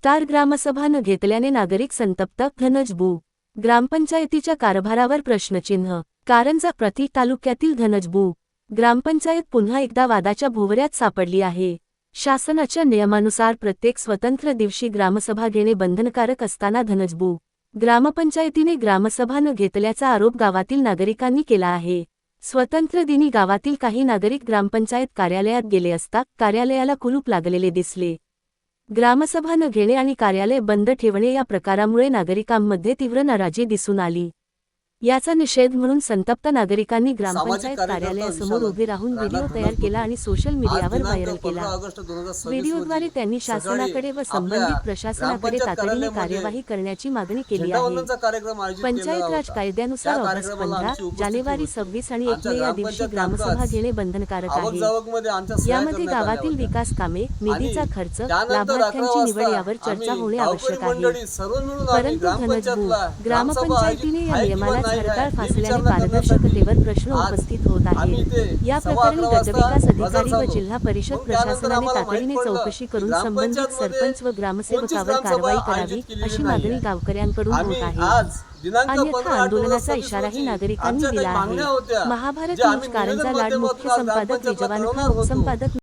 Star ग्रामसभा न घेतल्याने नागरिक संतप्त. धनजबू ग्रामपंचायतीच्या कारभारावर प्रश्नचिन्ह. कारंजा प्रति तालुक्यातील धनजबू ग्रामपंचायत पुन्हा एकदा वादाच्या भोवऱ्यात सापडली आहे. शासनाच्या नियमानुसार प्रत्येक स्वतंत्र दिवशी ग्रामसभा घेणे बंधनकारक असताना धनजबू ग्रामपंचायतीने ग्रामसभा न घेतल्याचा आरोप गावातील नागरिकांनी केला आहे. स्वतंत्र दिनी गावातील काही नागरिक ग्रामपंचायत कार्यालयात गेले असता कार्यालयाला कुलूप लागलेले दिसले. ग्रामसभा न घेणे आणि कार्यालय बंद ठेवणे या प्रकारामुळे नागरिकांमध्ये तीव्र नाराजी दिसून आली. याचा निषेध म्हणून संतप्त नागरिकांनी ग्रामपंचायत कार्यालयासमोर उभे राहून व्हिडिओ तयार केला आणि सोशल मीडियावर व्हायरल केला. व्हिडिओद्वारे त्यांनी शासनाकडे व संबंधित प्रशासनाकडे तातडीने कार्यवाही करण्याची मागणी केली आहे. पंचायत राज कायद्यानुसार ऑगस्ट 15, जानेवारी 26 आणि 1 मे या दिवशी ग्रामसभा घेणे बंधनकारक आहे. यामध्ये गावातील विकास कामे, निधीचा खर्च, लाभार्थ्यांची निवड यावर चर्चा होणे आवश्यक आहे. परंतु धनजबू ग्रामपंचायतीने या नियमाला हरताळ फासल्याने पारदर्शकतेवर प्रश्न उपस्थित होत आहे. या प्रकरणी गटविकास अधिकारी व जिल्हा परिषद प्रशासनाने तातडीने चौकशी करून संबंधित सरपंच व ग्रामसेवकावर कारवाई करावी अशी मागणी गावकऱ्यांकडून होत आहे. अन्यथा आंदोलनाचा इशाराही नागरिकांनी दिला आहे. महाभारत न्यूज कारंजा लाड मुख्य संपादक रिजवान खान, उपसंपादक